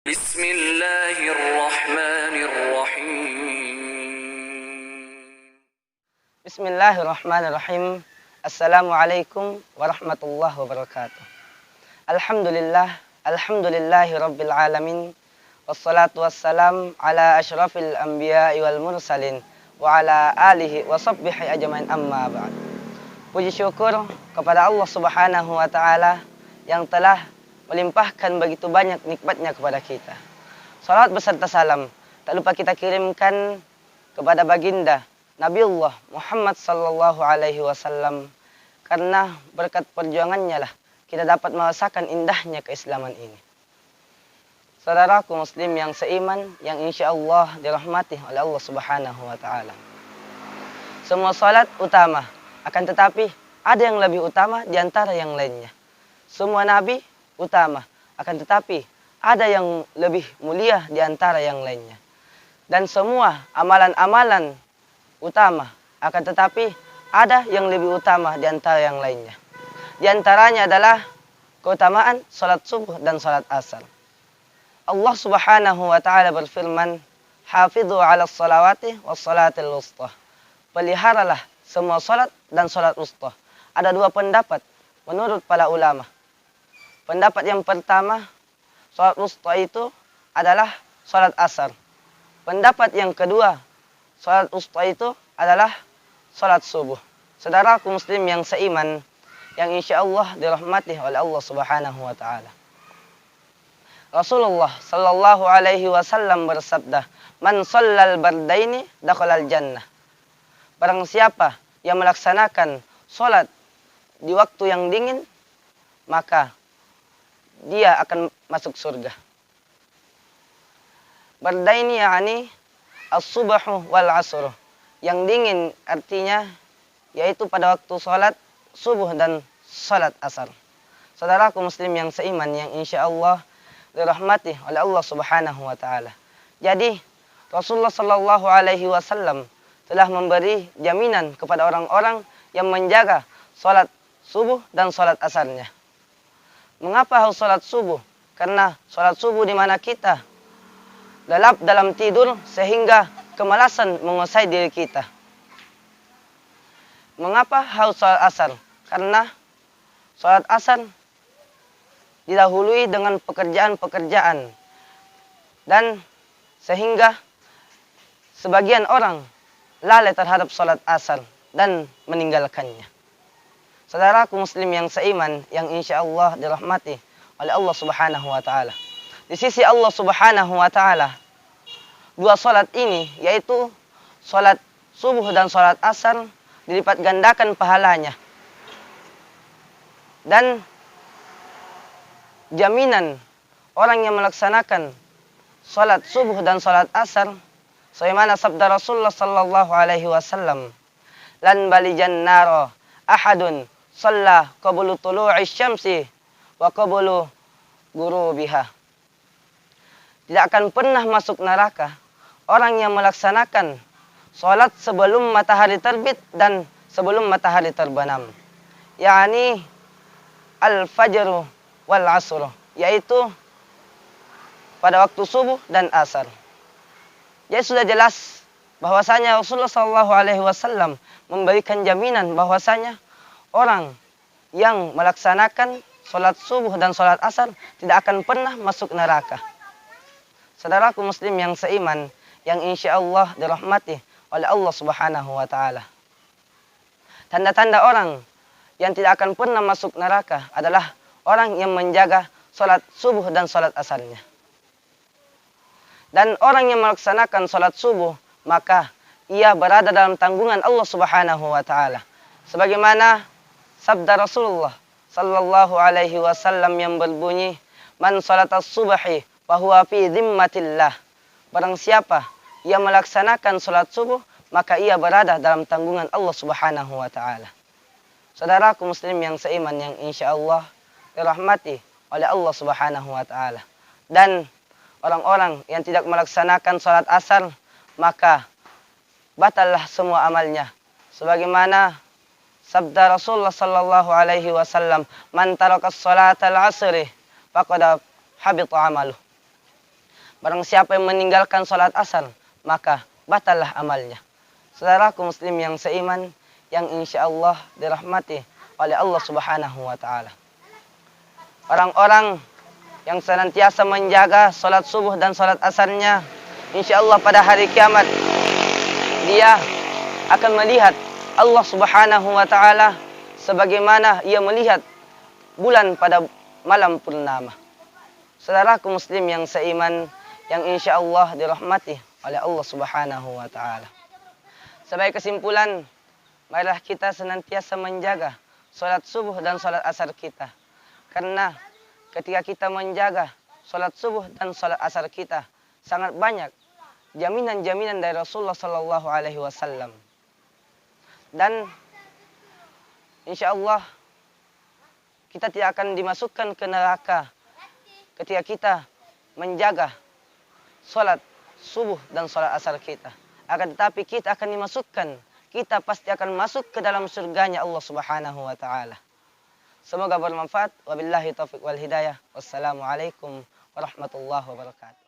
بسم الله الرحمن الرحيم Bismillahirrahmanirrahim. Assalamualaikum warahmatullahi wabarakatuh. Alhamdulillahi rabbil alamin. Wassalatu wassalam ala asyrafil anbiya'i wal mursalin wa ala alihi wa sahbihi ajmain, amma ba'd. Puji syukur kepada Allah Subhanahu wa taala yang telah melimpahkan begitu banyak nikmatnya kepada kita. Salat beserta salam tak lupa kita kirimkan kepada baginda Nabiullah Muhammad sallallahu alaihi wasallam, karena berkat perjuangannya lah kita dapat merasakan indahnya keislaman ini. Saudaraku muslim yang seiman, yang insyaallah dirahmati oleh Allah Subhanahu wa taala. Semua salat utama, akan tetapi ada yang lebih utama di antara yang lainnya. Semua nabi utama, akan tetapi ada yang lebih mulia di antara yang lainnya. Dan semua amalan-amalan utama, akan tetapi ada yang lebih utama di antara yang lainnya. Di antaranya adalah keutamaan salat subuh dan salat asar. Allah Subhanahu wa taala berfirman, "Hafidhu 'alas salawati was salatil wusta." Peliharalah semua salat dan salat wusta. Ada dua pendapat menurut para ulama. Pendapat yang pertama, salat wusta itu adalah salat asar. Pendapat yang kedua, salat wusta itu adalah salat subuh. Saudaraku muslim yang seiman, yang insyaallah dirahmati oleh Allah Subhanahu wa taala. Rasulullah sallallahu alaihi wasallam bersabda, "Man shallal bardaini dakhalal jannah." Barang siapa yang melaksanakan salat di waktu yang dingin, maka dia akan masuk surga. Bardaini yakni as-subahu wal asr. Yang dingin artinya yaitu pada waktu salat subuh dan salat asar. Saudaraku muslim yang seiman, yang insyaallah dirahmati oleh Allah Subhanahu wa taala. Jadi Rasulullah sallallahu alaihi wasallam telah memberi jaminan kepada orang-orang yang menjaga salat subuh dan salat asarnya. Mengapa harus salat subuh? Karena salat subuh di mana kita lelap dalam tidur sehingga kemalasan menguasai diri kita. Mengapa harus salat asar? Karena salat asar didahului dengan pekerjaan-pekerjaan, dan sehingga sebagian orang lalai terhadap salat asar dan meninggalkannya. Saudaraku muslim yang seiman, yang insyaallah dirahmati oleh Allah Subhanahu wa taala. Di sisi Allah Subhanahu wa taala, dua salat ini yaitu salat subuh dan salat asar dilipat gandakan pahalanya. Dan jaminan orang yang melaksanakan salat subuh dan salat asar sebagaimana sabda Rasulullah sallallahu alaihi wasallam, "Lan balijan naro ahadun shalla qablu tulu'i syamsi wa qablu ghurubiha." Tidak akan pernah masuk neraka orang yang melaksanakan salat sebelum matahari terbit dan sebelum matahari terbenam. Yakni al-fajr wal asr, yaitu pada waktu subuh dan asar. Jadi sudah jelas bahwasanya Rasulullah sallallahu alaihi wasallam memberikan jaminan bahwasanya orang yang melaksanakan salat subuh dan salat asar tidak akan pernah masuk neraka. Saudaraku muslim yang seiman, yang insyaallah dirahmati oleh Allah Subhanahu wa taala. Tanda-tanda orang yang tidak akan pernah masuk neraka adalah orang yang menjaga salat subuh dan salat asarnya. Dan orang yang melaksanakan salat subuh, maka ia berada dalam tanggungan Allah Subhanahu wa taala. Sebagaimana sabda Rasulullah sallallahu alaihi wasallam yang berbunyi, "Man salatas subhi fa huwa fi dhimmatillah." Barang siapa yang melaksanakan salat subuh, maka ia berada dalam tanggungan Allah Subhanahu wa taala. Saudaraku muslim yang seiman, yang insyaallah dirahmati oleh Allah Subhanahu wa taala. Dan orang-orang yang tidak melaksanakan salat asar, maka batallah semua amalnya. Sebagaimana sabda Rasulullah sallallahu alaihi wasallam, "Man taraka sholatal asri faqad habita amaluh." Barang siapa yang meninggalkan sholat asar, maka batallah amalnya. Saudaraku muslim yang seiman, yang insya Allah dirahmati oleh Allah Subhanahu wa Ta'ala. Orang-orang yang senantiasa menjaga sholat subuh dan sholat asarnya, insya Allah pada hari kiamat dia akan melihat Allah Subhanahu wa Ta'ala sebagaimana ia melihat bulan pada malam purnama. Saudaraku muslim yang seiman, yang insya Allah dirahmati oleh Allah Subhanahu wa Ta'ala. Sebagai kesimpulan, marilah kita senantiasa menjaga sholat subuh dan sholat asar kita. Karena ketika kita menjaga sholat subuh dan sholat asar kita, sangat banyak jaminan-jaminan dari Rasulullah Sallallahu Alaihi Wasallam. Dan insya Allah kita tidak akan dimasukkan ke neraka ketika kita menjaga sholat subuh dan sholat asar kita. Akan tetapi kita akan dimasukkan, kita pasti akan masuk ke dalam surganya Allah Subhanahu wa Ta'ala. Semoga bermanfaat. Wabillahi taufiq wal hidayah. Wassalamualaikum warahmatullahi wabarakatuh.